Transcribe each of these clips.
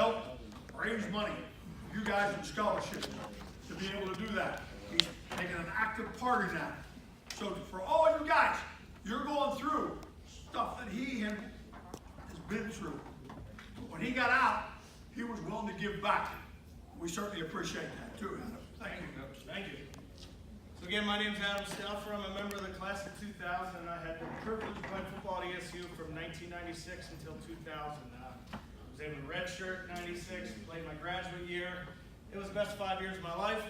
help raise money for you guys in scholarships to be able to do that. He's taking an active part in that. So for all of you guys, you're going through stuff that he has been through. When he got out, he was willing to give back. We certainly appreciate that too, Adam. Thank you, Coach. Thank you. So again, my name is Adam Stauffer. I'm a member of the class of 2000. I had the privilege of playing football at ESU from 1996 until 2000. I was able to redshirt 96, played my graduate year. It was the best 5 years of my life.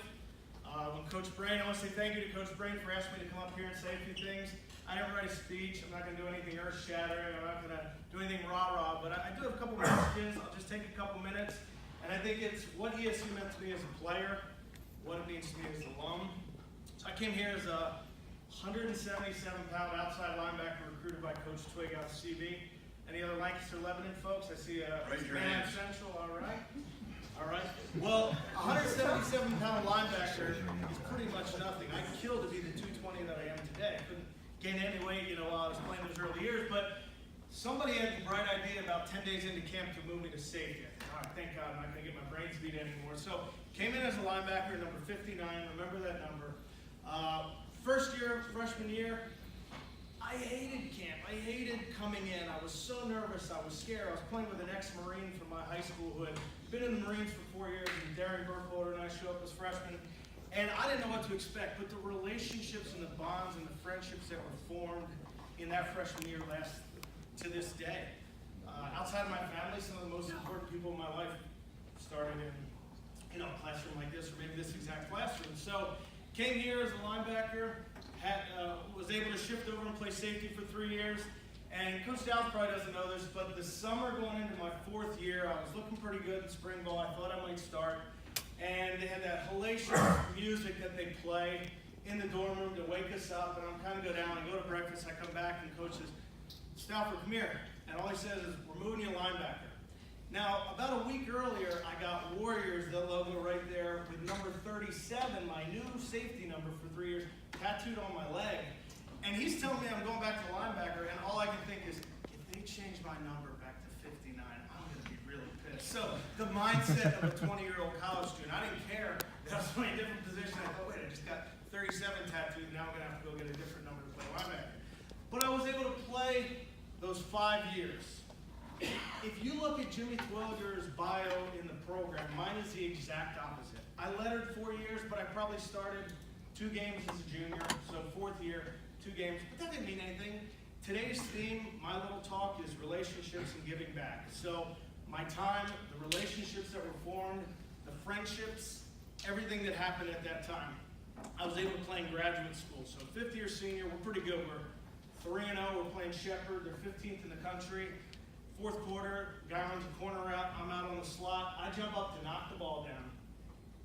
When Coach Brain, I want to say thank you to Coach Brain for asking me to come up here and say a few things. I didn't write a speech. I'm not going to do anything earth-shattering. I'm not going to do anything rah-rah, but I do have a couple messages. I'll just take a couple minutes. And I think it's what ESU meant to me as a player, what it means to me as an alum. So I came here as a 177-pound outside linebacker recruited by Coach Twig out of CB. Any other Lancaster, Lebanon folks? I see a man Central. All right. All right. Well, a 177-pound linebacker is pretty much nothing. I killed to be the 220 that I am today. I couldn't gain any weight, while I was playing those early years, but somebody had the bright idea about 10 days into camp to move me to safety. I thought, all right, thank God I'm not going to get my brains beat anymore. So came in as a linebacker, number 59. Remember that number. First year, freshman year, I hated camp. I hated coming in. I was so nervous. I was scared. I was playing with an ex-Marine from my high school who had been in the Marines for 4 years, and Darren Burkholder and I show up as freshmen. And I didn't know what to expect, but the relationships and the bonds and the friendships that were formed in that freshman year last to this day. Outside of my family, some of the most important people in my life started in a classroom like this, or maybe this exact classroom. So came here as a linebacker, was able to shift over and play safety for 3 years. And Coach Dowd probably doesn't know this, but the summer going into my 4th year, I was looking pretty good in spring ball. I thought I might start. And they had that hellacious music that they play in the dorm room to wake us up. And I'm kind of go down, I go to breakfast, I come back, and Coach says, Stauffer, come here. And all he says is, we're moving you linebacker. Now, about a week earlier, I got Warriors, the logo right there, with number 37, my new safety number for 3 years, tattooed on my leg. And he's telling me I'm going back to linebacker, and all I can think is, if they change my number back to 59, I'm going to be really pissed. So the mindset of a 20-year-old college student, I didn't care that I was playing a different position. I thought, wait, I just got 37 tattooed, now I'm going to have to go get a different number to play linebacker. But I was able to play those 5 years. If you look at Jimmy Twilger's bio in the program, mine is the exact opposite. I lettered 4 years, but I probably started 2 games as a junior, so 4th year, 2 games, but that didn't mean anything. Today's theme, my little talk, is relationships and giving back. So my time, the relationships that were formed, the friendships, everything that happened at that time. I was able to play in graduate school. So 5th year senior, we're pretty good. We're 3-0, we're playing Shepherd, they're 15th in the country. 4th quarter, guy runs a corner route, I'm out on the slot. I jump up to knock the ball down.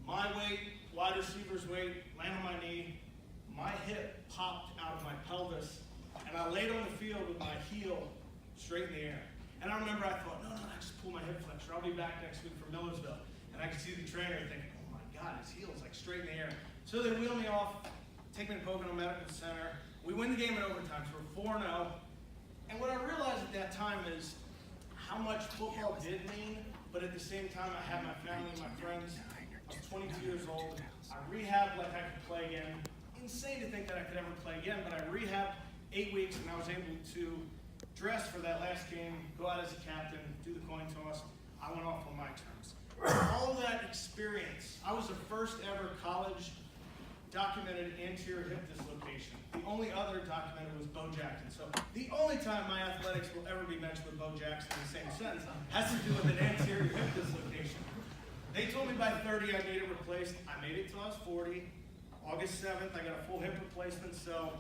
My weight, wide receiver's weight, land on my knee. My hip popped out of my pelvis, and I laid on the field with my heel straight in the air. And I remember I thought, no, I just pulled my hip flexor. I'll be back next week from Millersville. And I could see the trainer thinking, oh my God, his heel's like straight in the air. So they wheel me off, take me to Pocono Medical Center. We win the game in overtime, so we're 4-0. And what I realized at that time is how much football did mean, but at the same time, I had my family and my friends. I was 22 years old. I rehabbed like I could play again. Insane to think that I could ever play again, but I rehabbed 8 weeks, and I was able to dress for that last game, go out as a captain, do the coin toss. I went off on my terms. All that experience, I was the first ever college documented anterior hip dislocation. The only other documented was Bo Jackson. So the only time my athletics will ever be mentioned with Bo Jackson in the same sentence has to do with an anterior hip dislocation. They told me by 30 I made it replaced. I made it till I was 40. August 7th, I got a full hip replacement, so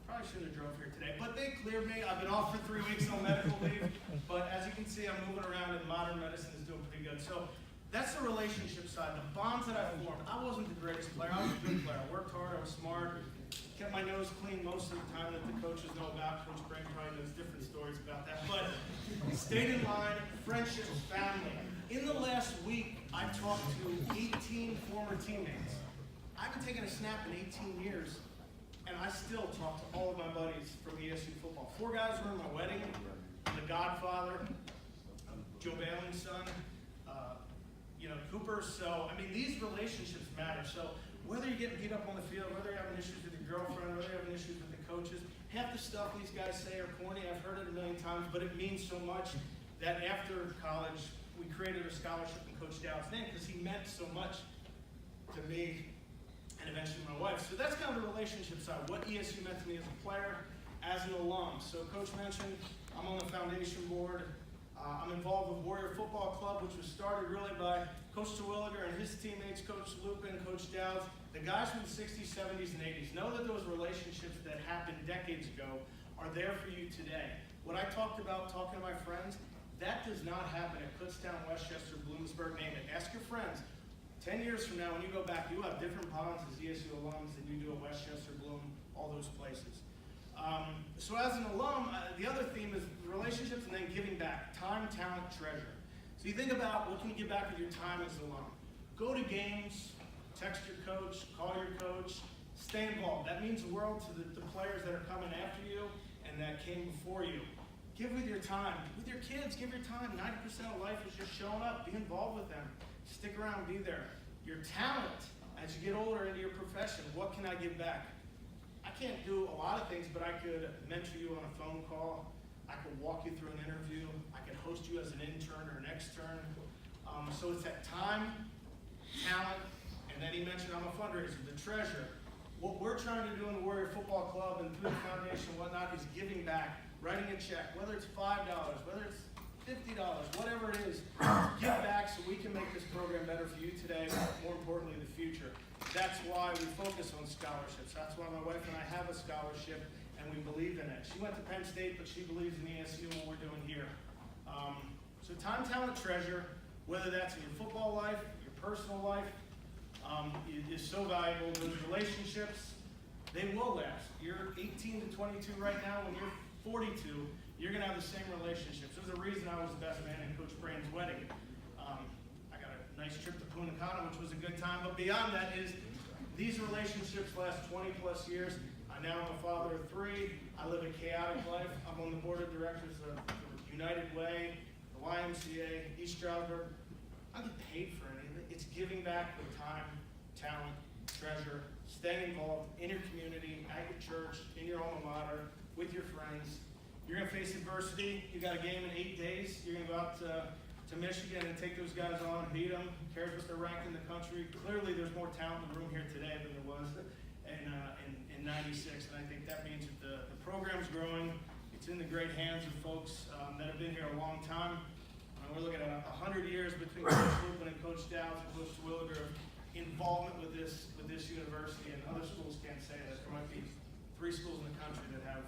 probably shouldn't have drove here today. But they cleared me. I've been off for 3 weeks on medical leave. But as you can see, I'm moving around, and modern medicine is doing pretty good. So that's the relationship side, the bonds that I formed. I wasn't the greatest player. I was a good player. I worked hard. I was smart. Kept my nose clean most of the time that the coaches know about. Coach Brink probably knows different stories about that. But stayed in line, friendship, family. In the last week, I talked to 18 former teammates. I haven't taken a snap in 18 years, and I still talk to all of my buddies from ESU football. 4 guys were in my wedding. The Godfather, Joe Bailing's son, Cooper. So, I mean, these relationships matter. So whether you're getting beat up on the field, whether you're having issues with your girlfriend, whether you're having issues with the coaches, half the stuff these guys say are corny. I've heard it a million times, but it means so much that after college, we created a scholarship in Coach Dowd's name because he meant so much to me and eventually my wife. So that's kind of the relationship side, what ESU meant to me as a player, as an alum. So Coach mentioned I'm on the foundation board. I'm involved with Warrior Football Club, which was started really by Coach Terwilliger and his teammates, Coach Lupin, Coach Dowd, the guys from the 60s, 70s, and 80s. Know that those relationships that happened decades ago are there for you today. What I talked about talking to my friends, that does not happen at Kutztown, Westchester, Bloomsburg, name it. Ask your friends. 10 years from now, when you go back, you have different bonds as ESU alums than you do at Westchester, Bloom, all those places. So as an alum, the other theme is relationships and then giving back. Time, talent, treasure. So you think about what can you give back with your time as an alum. Go to games, text your coach, call your coach, stay involved. That means the world to the players that are coming after you and that came before you. Give with your time. With your kids, give your time. 90% of life is just showing up. Be involved with them. Stick around, be there. Your talent, as you get older into your profession, what can I give back? I can't do a lot of things, but I could mentor you on a phone call. I could walk you through an interview. I could host you as an intern or an extern. So it's that time, talent, and then he mentioned I'm a fundraiser, the treasure. What we're trying to do in the Warrior Football Club and through the foundation and whatnot is giving back, writing a check, whether it's $5, whether it's $50, whatever it is, give back so we can make this program better for you today, more importantly, the future. That's why we focus on scholarships. That's why my wife and I have a scholarship, and we believe in it. She went to Penn State, but she believes in ESU and what we're doing here. So time, talent, treasure, whether that's in your football life, your personal life, is so valuable. Those relationships, they will last. You're 18 to 22 right now. When you're 42, you're going to have the same relationships. There's a reason I was the best man in Coach Brand's wedding. I got a nice trip to Punta Cana, which was a good time. But beyond that is these relationships last 20 plus years. I now am a father of 3. I live a chaotic life. I'm on the board of directors of United Way, the YMCA, East Stroudsburg. I don't get paid for any of it. It's giving back with time, talent, treasure, staying involved in your community, at your church, in your alma mater, with your friends. You're going to face adversity. You got a game in 8 days. You're going to go out to Michigan and take those guys on, beat them. Who cares what they're ranked in the country? Clearly, there's more talent in the room here today than there was in 96, and I think that means that the program's growing. It's in the great hands of folks that have been here a long time. We're looking at 100 years between Coach Lupin and Coach Dowd and Coach Terwilliger of involvement with this university, and other schools can't say that. There might be 3 schools in the country that have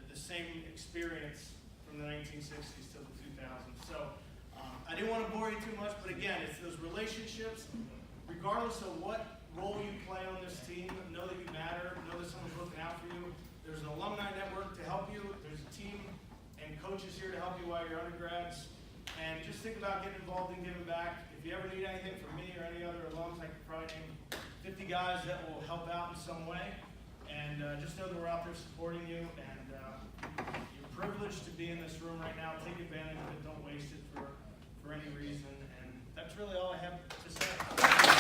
the same experience from the 1960s to the 2000s. So I didn't want to bore you too much, but again, it's those relationships, regardless of what role you play on this team, know that you matter, know that someone's looking out for you. There's an alumni network to help you. There's a team and coaches here to help you while you're undergrads. And just think about getting involved and giving back. If you ever need anything from me or any other alums, I can probably name 50 guys that will help out in some way. And just know that we're out there supporting you. And you're privileged to be in this room right now. Take advantage of it. Don't waste it for any reason. And that's really all I have to say.